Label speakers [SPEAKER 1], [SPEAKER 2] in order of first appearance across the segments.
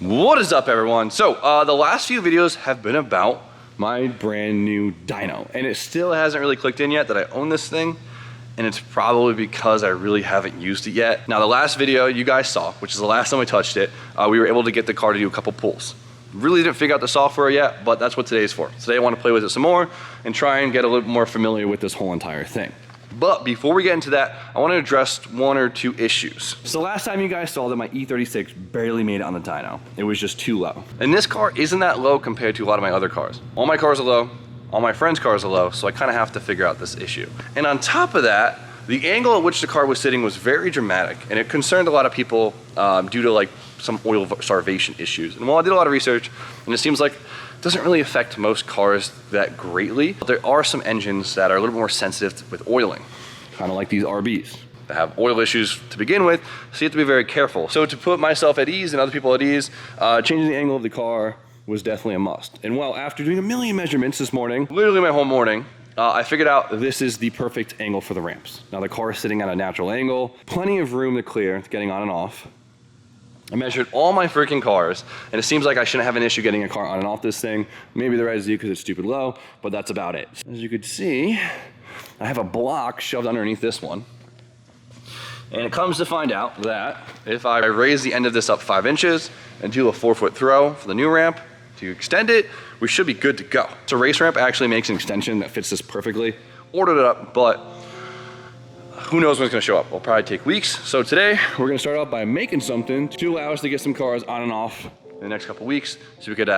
[SPEAKER 1] What is up, everyone? So the last few videos have been about my brand new dyno, and it still hasn't really clicked in yet that I own this thing, and it's probably because I really haven't used it yet. Now, the last video you guys saw, which is the last time I touched it, we were able to get the car to do a couple pulls. Really didn't figure out the software yet, but that's what today's for. Today I want to play with it some more and try and get a little more familiar with this whole entire thing. But before we get into that, I want to address one or two issues. So last time you guys saw that my E36 barely made it on the dyno. It was just too low. And this car isn't that low compared to a lot of my other cars. All my cars are low, all my friends' cars are low, so I kind of have to figure out this issue. And on top of that, the angle at which the car was sitting was very dramatic, and it concerned a lot of people due to like some oil starvation issues. And while I did a lot of research, and it seems like it doesn't really affect most cars that greatly, but there are some engines that are a little bit more sensitive with oiling, kind of like these RBs that have oil issues to begin with, so you have to be very careful. So to put myself at ease and other people at ease, changing the angle of the car was definitely a must. And well, after doing a million measurements this morning, literally my whole morning, I figured out this is the perfect angle for the ramps. Now the car is sitting at a natural angle, plenty of room to clear, getting on and off. I measured all my freaking cars, and it seems like I shouldn't have an issue getting a car on and off this thing. Maybe the res because it's stupid low, but that's about it. As you could see, I have a block shoved underneath this one. And it comes to find out that if I raise the end of this up 5 inches and do a 4-foot throw for the new ramp to extend it, we should be good to go. So race ramp actually makes an extension that fits this perfectly. Ordered it up, but who knows when it's gonna show up. It'll probably take weeks. So today, we're gonna start off by making something to allow us to get some cars on and off in the next couple weeks so we could,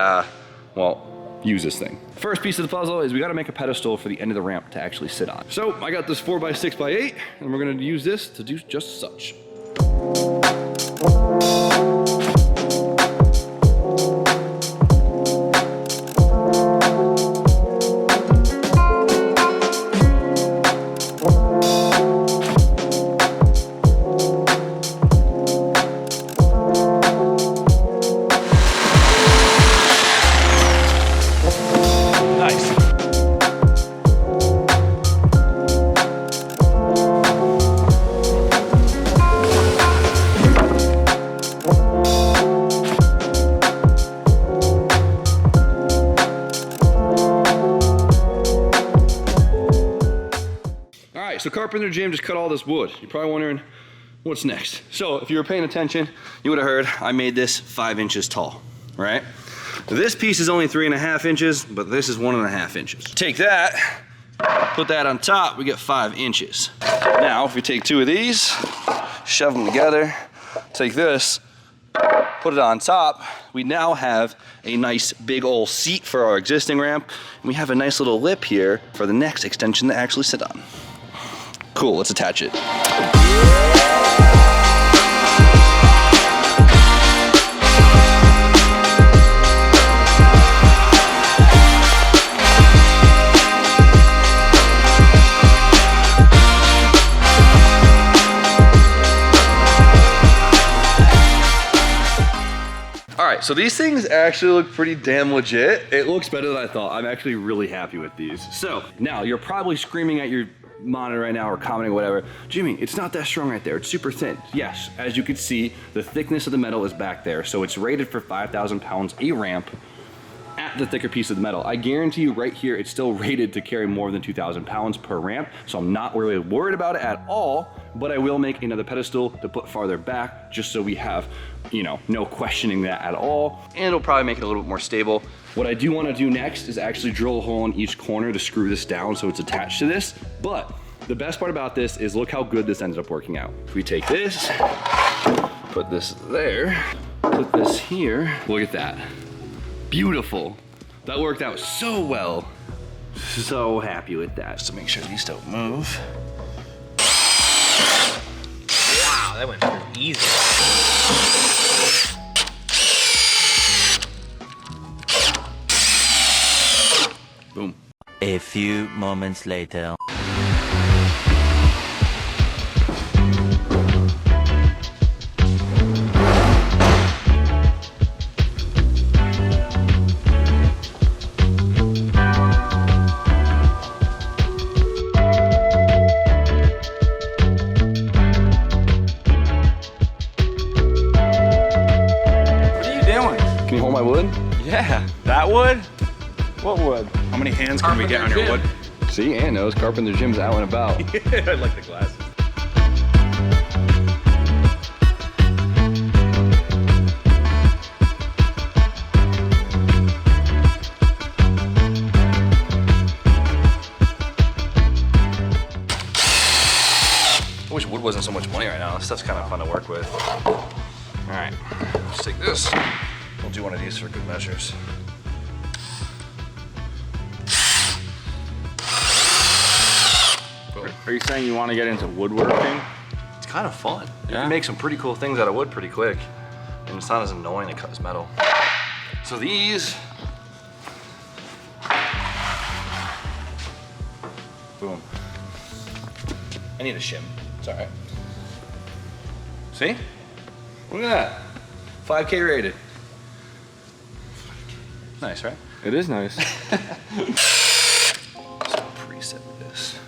[SPEAKER 1] well, use this thing. First piece of the puzzle is we gotta make a pedestal for the end of the ramp to actually sit on. So I got this 4x6x8, and we're gonna use this to do just such. So Carpenter Jim just cut all this wood. You're probably wondering, what's next? So if you were paying attention, you would have heard I made this 5 inches tall, right? This piece is only 3.5 inches, but this is 1.5 inches. Take that, put that on top, we get 5 inches. Now, if we take 2 of these, shove them together, take this, put it on top, we now have a nice big old seat for our existing ramp, and we have a nice little lip here for the next extension to actually sit on. Cool, let's attach it. All right, so these things actually look pretty damn legit. It looks better than I thought. I'm actually really happy with these. So now you're probably screaming at your monitor right now or commenting or whatever, Jimmy, it's not that strong right there, it's super thin. Yes, as you can see, the thickness of the metal is back there, so it's rated for 5,000 pounds a ramp at the thicker piece of the metal. I guarantee you right here, it's still rated to carry more than 2,000 pounds per ramp, so I'm not really worried about it at all, but I will make another pedestal to put farther back, just so we have, you know, no questioning that at all, and it'll probably make it a little bit more stable. What I do want to do next is actually drill a hole in each corner to screw this down so it's attached to this. But the best part about this is look how good this ended up working out. If we take this, put this there, put this here, look at that. Beautiful. That worked out so well. So happy with that. Just to make sure these don't move.
[SPEAKER 2] Wow, that went pretty easy.
[SPEAKER 1] Boom.
[SPEAKER 3] A few moments later.
[SPEAKER 2] What are you doing?
[SPEAKER 1] Can you hold my wood?
[SPEAKER 4] Yeah. That wood? What wood?
[SPEAKER 5] How many hands can we get on your wood?
[SPEAKER 1] See, Ann knows. Carpenter Jim's out and about.
[SPEAKER 5] I like the glasses.
[SPEAKER 1] I wish wood wasn't so much money right now. This stuff's kind of fun to work with. All right, let's take this. We'll do one of these for good measures.
[SPEAKER 4] Are you saying you want to get into woodworking?
[SPEAKER 1] It's kind of fun. You
[SPEAKER 4] Yeah.
[SPEAKER 1] can make some pretty cool things out of wood pretty quick. And it's not as annoying to cut as metal. So these, boom. I need a shim, it's all right. See? Look at that, 5K rated. Nice, right?
[SPEAKER 4] It is nice.
[SPEAKER 1] Let's preset this.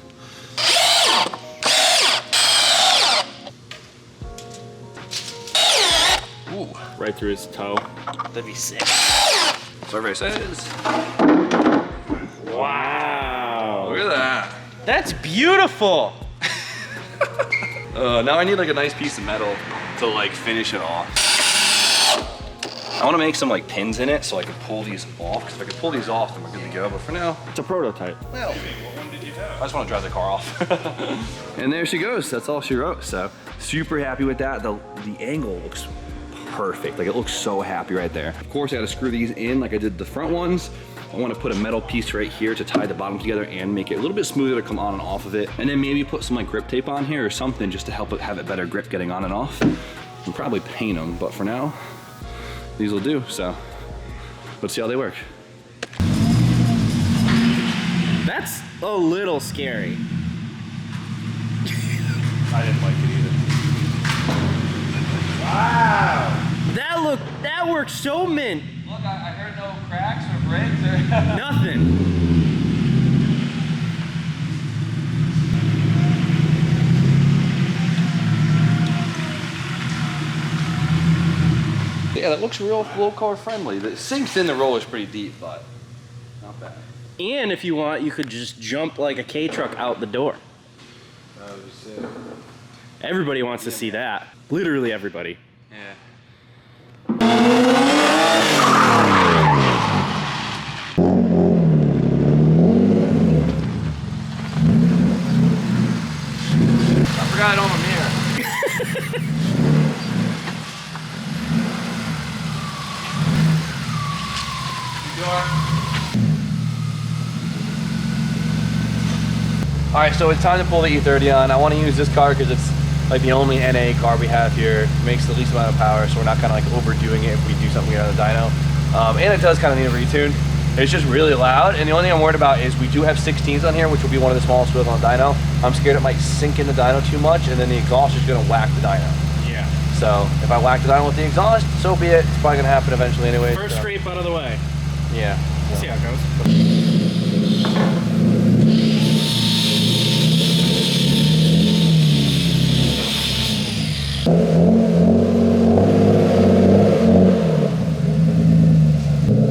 [SPEAKER 1] Ooh,
[SPEAKER 4] Right through his toe.
[SPEAKER 1] that'd be sick. So everybody says,
[SPEAKER 4] Wow.
[SPEAKER 1] look at that.
[SPEAKER 2] That's beautiful.
[SPEAKER 1] Now I need like a nice piece of metal to like finish it off. I want to make some like pins in it so I can pull these off. Because if I can pull these off, then we're good to go. But for now,
[SPEAKER 4] It's a prototype.
[SPEAKER 1] well, I just want to drive the car off. And there she goes. That's all she wrote. So super happy with that. The angle looks perfect. Like it looks so happy right there. Of course, I got to screw these in like I did the front ones. I want to put a metal piece right here to tie the bottom together and make it a little bit smoother to come on and off of it. And then maybe put some like grip tape on here or something just to help it have it better grip getting on and off. We'll probably paint them, but for now, these will do. So let's see how they work.
[SPEAKER 2] That's a little scary.
[SPEAKER 5] I didn't like it either. Wow.
[SPEAKER 2] That works so mint.
[SPEAKER 1] Look, I heard no cracks or breaks or
[SPEAKER 2] Nothing.
[SPEAKER 1] Yeah, that looks real low car friendly. It sinks in the roller's pretty deep, but not bad.
[SPEAKER 2] And if you want, you could just jump like a K-truck out the door. Everybody wants to see that. Literally everybody.
[SPEAKER 1] Yeah. I forgot on the mirror. All right, so it's time to pull the E30 on. I want to use this car because it's like the only NA car we have here. It makes the least amount of power, so we're not kind of like overdoing it if we do something out of the dyno. And it does kind of need a retune. It's just really loud, and the only thing I'm worried about is we do have 16s on here, which will be one of the smallest wheels on the dyno. I'm scared it might sink in the dyno too much, and then the exhaust is going to whack the dyno.
[SPEAKER 4] Yeah.
[SPEAKER 1] So if I whack the dyno with the exhaust, so be it. It's probably going to happen eventually anyway.
[SPEAKER 4] First
[SPEAKER 1] so.
[SPEAKER 4] scrape out of the way.
[SPEAKER 1] Yeah.
[SPEAKER 4] We'll see how it goes.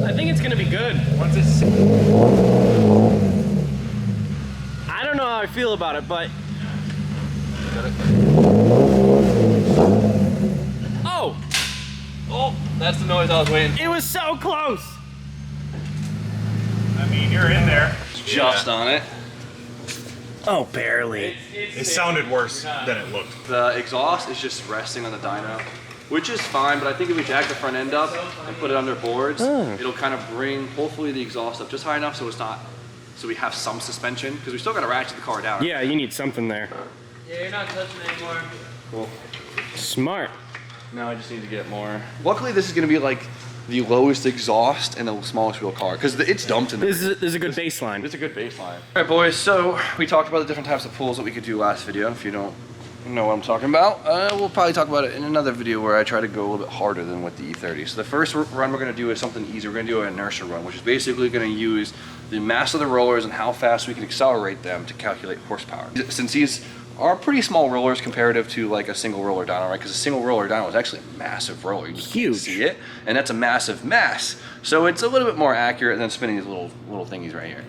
[SPEAKER 2] I think it's gonna be good.
[SPEAKER 5] Once it's
[SPEAKER 2] I don't know how I feel about it, but oh,
[SPEAKER 1] Oh, that's the noise I was waiting for.
[SPEAKER 2] it was so close.
[SPEAKER 5] I mean, you're in there.
[SPEAKER 1] Just on it.
[SPEAKER 2] Oh, barely.
[SPEAKER 5] It sounded worse than it looked.
[SPEAKER 1] The exhaust is just resting on the dyno, which is fine, but I think if we jack the front end up and put it under boards, it'll kind of bring, hopefully, the exhaust up just high enough so it's not, so we have some suspension, because we still got to ratchet the car down.
[SPEAKER 2] Yeah, you need something there.
[SPEAKER 6] Yeah, you're not touching anymore.
[SPEAKER 1] Cool.
[SPEAKER 2] Smart.
[SPEAKER 1] Now I just need to get more. Luckily, this is going to be like the lowest exhaust and the smallest wheel car, because it's dumped in the
[SPEAKER 2] This is a good baseline.
[SPEAKER 1] It's a good baseline. All right, boys, so we talked about the different types of pulls that we could do last video. If you don't know what I'm talking about, we'll probably talk about it in another video where I try to go a little bit harder than with the E30. So the first run we're gonna do is something easy. We're gonna do an inertia run, which is basically gonna use the mass of the rollers and how fast we can accelerate them to calculate horsepower. Since these are pretty small rollers comparative to like a single roller dyno, right? Because a single roller dyno is actually a massive roller. You just can't see it, and that's a massive mass. So it's a little bit more accurate than spinning these little thingies right here.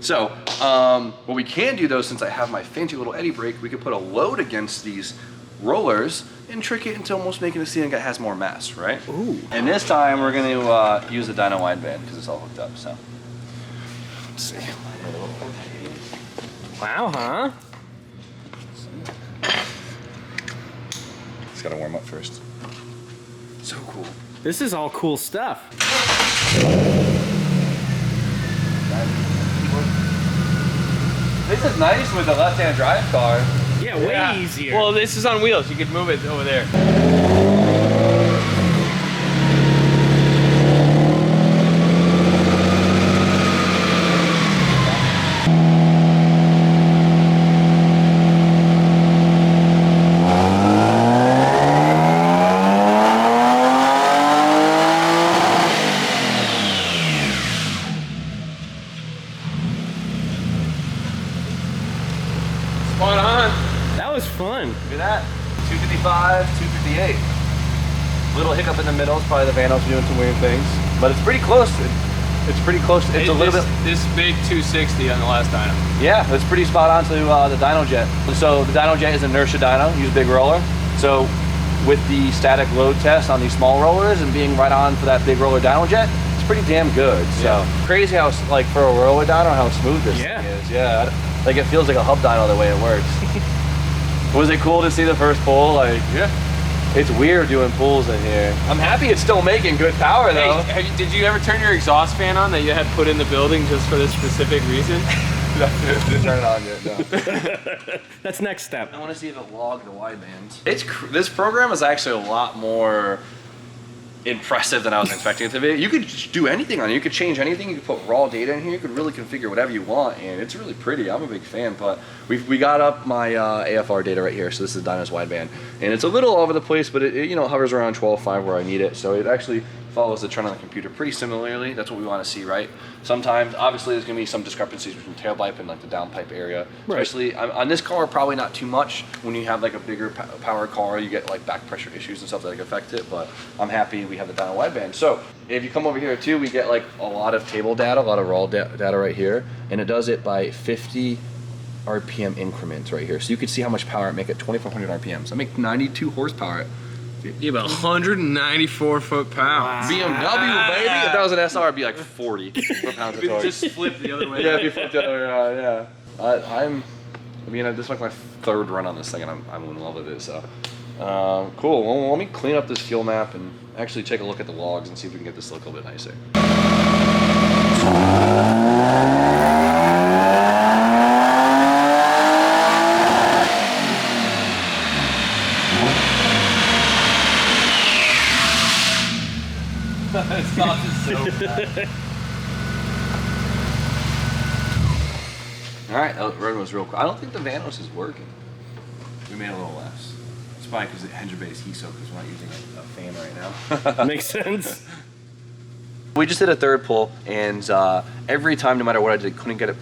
[SPEAKER 1] So what we can do though, since I have my fancy little eddy brake, we could put a load against these rollers and trick it into almost making the ceiling that has more mass, right?
[SPEAKER 2] Ooh.
[SPEAKER 1] And this time we're going to use the dyno wideband because it's all hooked up. So let's see.
[SPEAKER 2] Wow, huh?
[SPEAKER 1] It's got to warm up first. So cool.
[SPEAKER 2] This is all cool stuff.
[SPEAKER 1] This is nice with the left-hand drive car.
[SPEAKER 2] Yeah, way easier.
[SPEAKER 6] Well, this is on wheels. You could move it over there. Spot on.
[SPEAKER 2] That was fun.
[SPEAKER 1] Look at that. 255, 258. Little hiccup in the middle. It's probably the Vanos doing some weird things. But it's pretty close. It's pretty close. It's a little bit.
[SPEAKER 6] This big 260 on the last dyno.
[SPEAKER 1] Yeah, it's pretty spot on to the Dyno Jet. So the Dyno Jet is an inertia dyno, use big roller. So with the static load test on these small rollers and being right on for that big roller Dyno Jet, it's pretty damn good. So crazy how, like, for a roller dyno, how smooth this thing is. Yeah, like it feels like a hub dyno the way it works. Was it cool to see the first pull? Like, yeah. It's weird doing pulls in here. I'm happy it's still making good power though.
[SPEAKER 6] Hey, did you ever turn your exhaust fan on that you had put in the building just for this specific reason?
[SPEAKER 1] Didn't turn it on yet, no.
[SPEAKER 2] That's next step.
[SPEAKER 1] I want to see if it logged the widebands. This program is actually a lot more impressive than I was expecting it to be. You could just do anything on it. You could change anything. You could put raw data in here. You could really configure whatever you want, and it's really pretty. I'm a big fan, but we got up my AFR data right here. So this is Dyno's wideband, and it's a little all over the place, but it you know, hovers around 12.5 where I need it. So it actually follows the trend on the computer pretty similarly. That's what we want to see, right? Sometimes, obviously, there's going to be some discrepancies between tailpipe and like the downpipe area. Right. Especially on this car, probably not too much. When you have like a bigger power car, you get like back pressure issues and stuff that like affect it. But I'm happy we have the Dyno wideband. So if you come over here too, we get like a lot of table data, a lot of raw data right here, and it does it by 50 RPM increments right here. So you can see how much power it makes at 2,400 RPMs. I make 92 horsepower.
[SPEAKER 6] Yeah, about 194 foot-pounds.
[SPEAKER 1] BMW, baby. If that was an SR, it'd be like 40 foot-pounds of torque.
[SPEAKER 6] Just flip the other way.
[SPEAKER 1] Yeah, if you flip the other way around, yeah. I mean, this is like my third run on this thing, and I'm in love with it. So, cool. Well, let me clean up this fuel map and actually take a look at the logs and see if we can get this to look a little bit nicer. Alright, that run was real cool. I don't think the Vanos is working. We made a little less. It's probably because the engine bay is heat soaked because we're not using a fan right now.
[SPEAKER 2] Makes sense.
[SPEAKER 1] We just did a third pull, and every time, no matter what I did, couldn't get it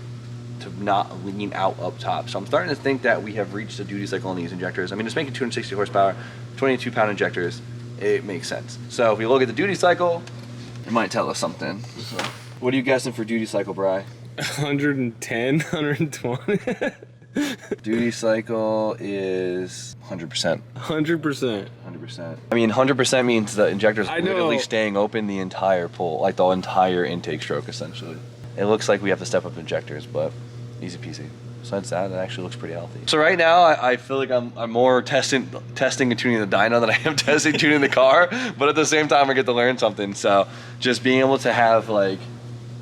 [SPEAKER 1] to not lean out up top. So I'm starting to think that we have reached a duty cycle on these injectors. I mean, it's making 260 horsepower, 22 pound injectors. It makes sense. So if we look at the duty cycle, it might tell us something. So, what are you guessing for duty cycle, Bri?
[SPEAKER 6] 110, 120.
[SPEAKER 1] Duty cycle is 100%.
[SPEAKER 6] 100%.
[SPEAKER 1] 100%. I mean, 100% means the injector's
[SPEAKER 6] I know.
[SPEAKER 1] literally staying open the entire pull, like the entire intake stroke, essentially. It looks like we have to step up injectors, but easy peasy. Besides that, it actually looks pretty healthy. So right now, I feel like I'm more testing and tuning the dyno than I am testing tuning the car, but at the same time, I get to learn something. So just being able to have like,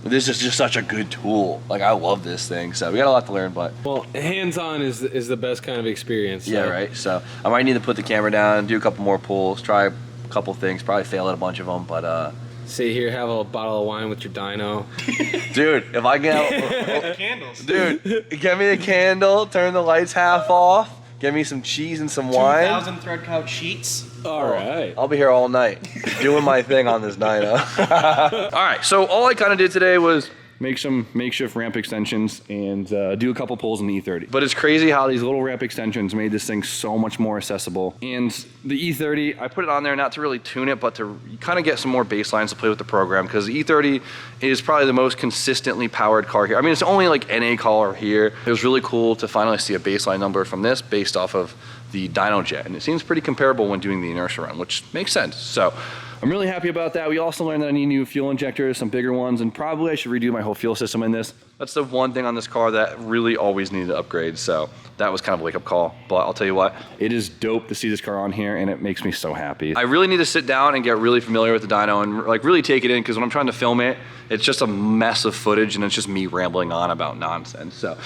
[SPEAKER 1] this is just such a good tool. Like, I love this thing. So we got a lot to learn, but.
[SPEAKER 6] Well, hands-on is the best kind of experience. So.
[SPEAKER 1] Yeah, right. So I might need to put the camera down, do a couple more pulls, try a couple things, probably fail at a bunch of them, but
[SPEAKER 6] Sit here, have a bottle of wine with your dyno.
[SPEAKER 1] dude, if I get
[SPEAKER 5] Candles.
[SPEAKER 1] dude, get me a candle, turn the lights half off, get me some cheese and some wine.
[SPEAKER 2] 2,000 thread count sheets.
[SPEAKER 6] All right.
[SPEAKER 1] I'll be here all night doing my thing on this dyno. All right, so all I kind of did today was make some makeshift ramp extensions, and do a couple pulls in the E30. But it's crazy how these little ramp extensions made this thing so much more accessible. And the E30, I put it on there not to really tune it, but to kind of get some more bass lines to play with the program, because the E30 is probably the most consistently powered car here. I mean, it's only like NA car here. It was really cool to finally see a baseline number from this based off of the Dyno jet, and it seems pretty comparable when doing the inertia run, which makes sense. So I'm really happy about that. We also learned that I need new fuel injectors, some bigger ones, and probably I should redo my whole fuel system in this. That's the one thing on this car that really always needed to upgrade, so that was kind of a wake-up call. But I'll tell you what, it is dope to see this car on here, and it makes me so happy. I really need to sit down and get really familiar with the dyno and like really take it in, because when I'm trying to film it, it's just a mess of footage and it's just me rambling on about nonsense. So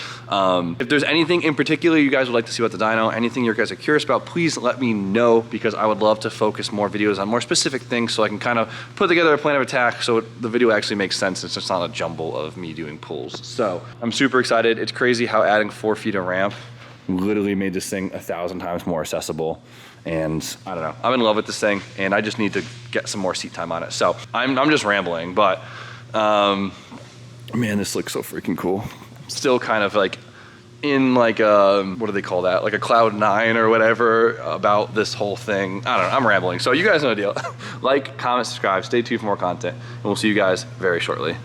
[SPEAKER 1] if there's anything in particular you guys would like to see about the dyno, anything you guys are curious about, please let me know, because I would love to focus more videos on more specific things so I can kind of put together a plan of attack so the video actually makes sense. It's just not a jumble of me doing pulls. So I'm super excited. It's crazy how adding 4 feet of ramp literally made this thing 1,000 times more accessible. And I don't know, I'm in love with this thing, and I just need to get some more seat time on it. So I'm just rambling, but man, this looks so freaking cool. Still kind of like in like a, what do they call that? Like a cloud 9 or whatever about this whole thing. I don't know, I'm rambling. So you guys know the deal. Like, comment, subscribe, stay tuned for more content, and we'll see you guys very shortly.